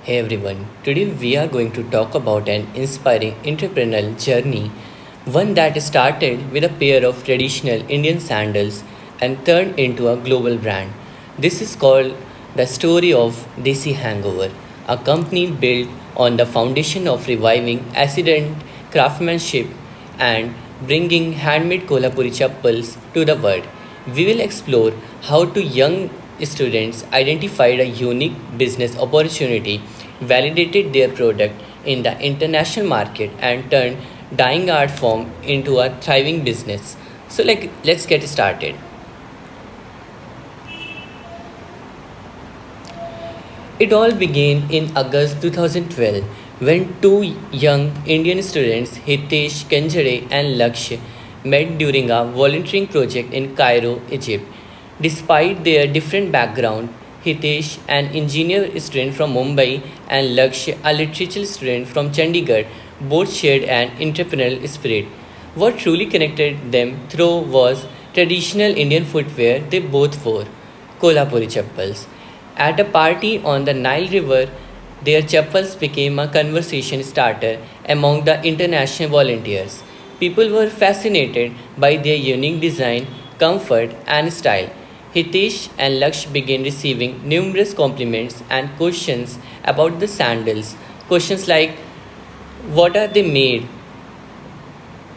Hey everyone, today we are going to talk about an inspiring entrepreneurial journey, one that started with a pair of traditional Indian sandals and turned into a global brand. This is called the story of Desi Hangover, a company built on the foundation of reviving ancient craftsmanship and bringing handmade Kolhapuri chappals to the world. We will explore how two young students identified a unique business opportunity, validated their product in the international market, and turned dying art form into a thriving business. So, let's get started. It all began in August 2012 when two young Indian students, Hitesh Kanjare and Lakshya, met during a volunteering project in Cairo, Egypt. Despite their different background, Hitesh, an engineer student from Mumbai, and Lakshya, a literature student from Chandigarh, both shared an entrepreneurial spirit. What truly connected them through was traditional Indian footwear they both wore, Kolhapuri chappals. At a party on the Nile River, their chappals became a conversation starter among the international volunteers. People were fascinated by their unique design, comfort, and style. Hitesh and Laksh began receiving numerous compliments and questions about the sandals. Questions like, what are they made?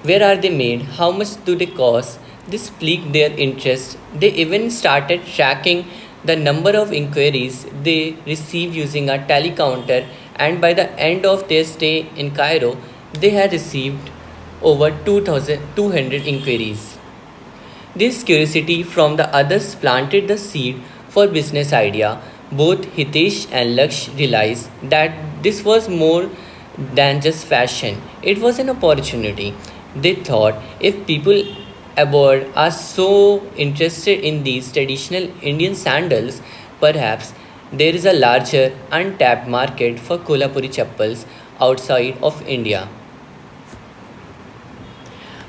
Where are they made? How much do they cost? This piqued their interest. They even started tracking the number of inquiries they received using a telecounter, and by the end of their stay in Cairo, they had received over 2,200 inquiries. This curiosity from the others planted the seed for business idea. Both Hitesh and Laksh realized that this was more than just fashion. It was an opportunity. They thought if people abroad are so interested in these traditional Indian sandals, perhaps there is a larger untapped market for Kolhapuri chappals outside of India.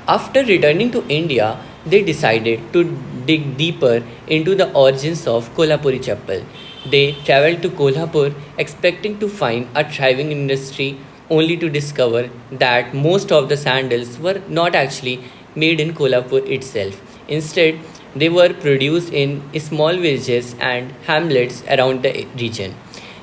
After returning to India, they decided to dig deeper into the origins of Kolhapuri chappal. They traveled to Kolhapur expecting to find a thriving industry, only to discover that most of the sandals were not actually made in Kolhapur itself. Instead, they were produced in small villages and hamlets around the region.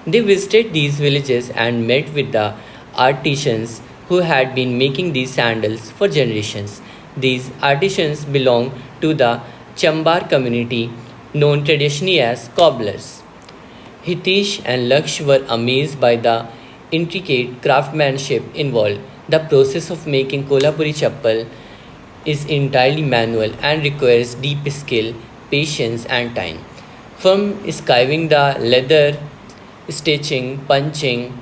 They visited these villages and met with the artisans who had been making these sandals for generations. These artisans belong to the Chambar community, known traditionally as cobblers. Hitesh and Laksh were amazed by the intricate craftsmanship involved. The process of making Kolhapuri chappal is entirely manual and requires deep skill, patience, and time. From skiving the leather, stitching, punching,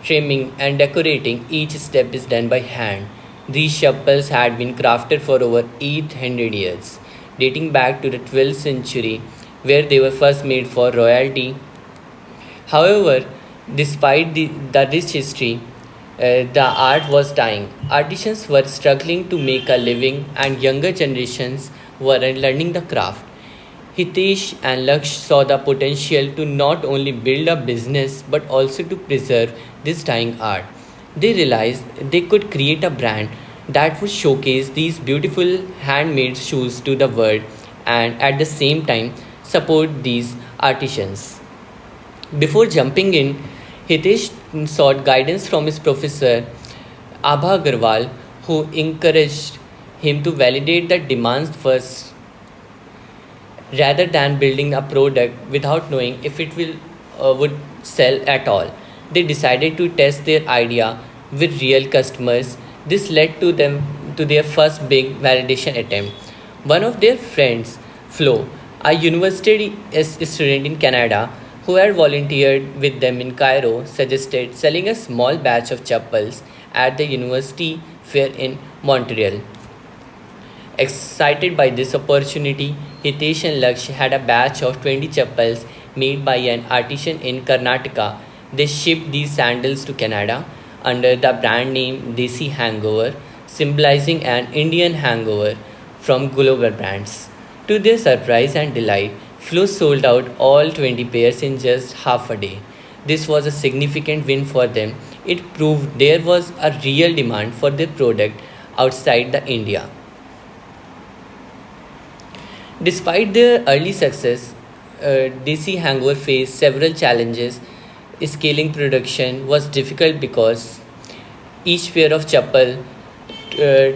trimming, and decorating, each step is done by hand. These chappals had been crafted for over 800 years, dating back to the 12th century, where they were first made for royalty. However, despite the rich history, the art was dying. Artisans were struggling to make a living, and younger generations were learning the craft. Hitesh and Laksh saw the potential to not only build a business but also to preserve this dying art. They realized they could create a brand that would showcase these beautiful handmade shoes to the world and at the same time support these artisans. Before jumping in, Hitesh sought guidance from his professor Abha Agarwal, who encouraged him to validate the demands first rather than building a product without knowing if it would sell at all. They decided to test their idea with real customers. This led to their first big validation attempt. One of their friends, Flo, a university student in Canada who had volunteered with them in Cairo, suggested selling a small batch of chappals at the university fair in Montreal. Excited by this opportunity, Hitesh and Laksh had a batch of 20 chappals made by an artisan in Karnataka. They shipped these sandals to Canada under the brand name Desi Hangover, symbolizing an Indian hangover from global brands. To their surprise and delight, Flo sold out all 20 pairs in just half a day. This was a significant win for them. It proved there was a real demand for their product outside the India. Despite their early success, DC Hangover faced several challenges. Scaling production was difficult because each pair of chappal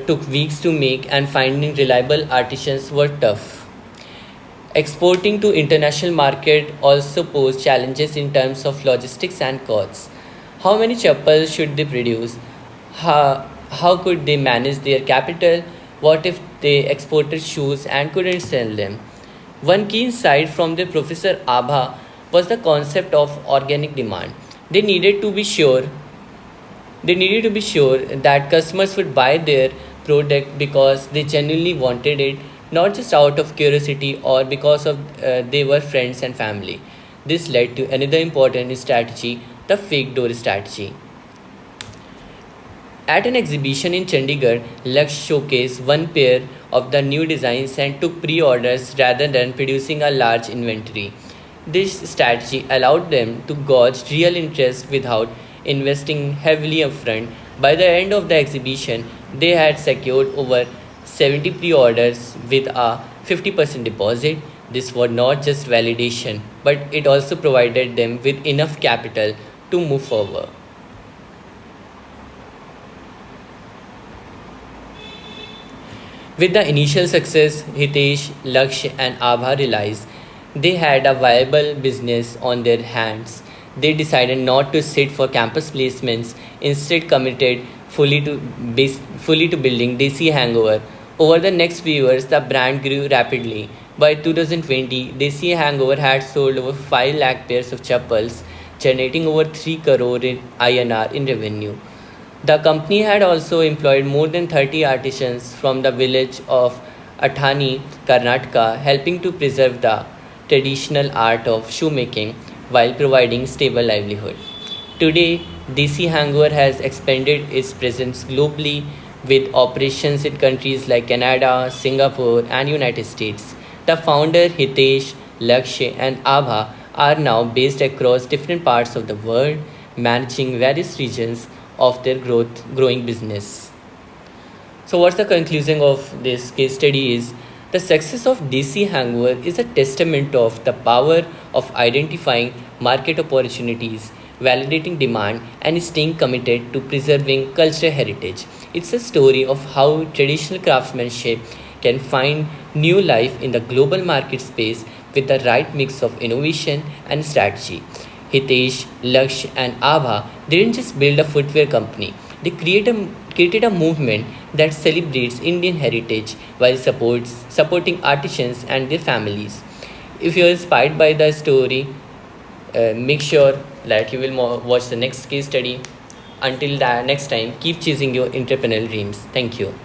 took weeks to make, and finding reliable artisans were tough. Exporting to international market also posed challenges in terms of logistics and costs. How many chappals should they produce? How could they manage their capital? What if they exported shoes and couldn't sell them? One key insight from the Professor Abha was the concept of organic demand. They needed to be sure they needed to be sure that customers would buy their product because they genuinely wanted it, not just out of curiosity or because of they were friends and family. This led to another important strategy, the fake door strategy. At an exhibition in Chandigarh, Lux showcased one pair of the new designs and took pre orders rather than producing a large inventory. This strategy allowed them to gauge real interest without investing heavily upfront. By the end of the exhibition, they had secured over 70 pre orders with a 50% deposit. This was not just validation, but it also provided them with enough capital to move forward. With the initial success, Hitesh, Laksh, and Abha realized they had a viable business on their hands. They decided not to sit for campus placements, instead committed fully to building DC Hangover. Over the next few years, the brand grew rapidly. By 2020, DC Hangover had sold over 5 lakh pairs of chappals, generating over 3 crore in INR in revenue. The company had also employed more than 30 artisans from the village of Athani, Karnataka, helping to preserve the traditional art of shoemaking while providing stable livelihood. Today, DC Hangover has expanded its presence globally with operations in countries like Canada, Singapore, and United States. The founder Hitesh, Lakshay, and Abha are now based across different parts of the world, managing various regions of their growing business. So, what's the conclusion of this case study is the success of DC Hangover is a testament of the power of identifying market opportunities, validating demand, and staying committed to preserving cultural heritage. It's a story of how traditional craftsmanship can find new life in the global market space with the right mix of innovation and strategy. Hitesh, Laksh, and Abha didn't just build a footwear company, they created a movement that celebrates Indian heritage while supporting artisans and their families. If you're inspired by the story, make sure that you will watch the next case study. Until that next time, keep chasing your entrepreneurial dreams. Thank you.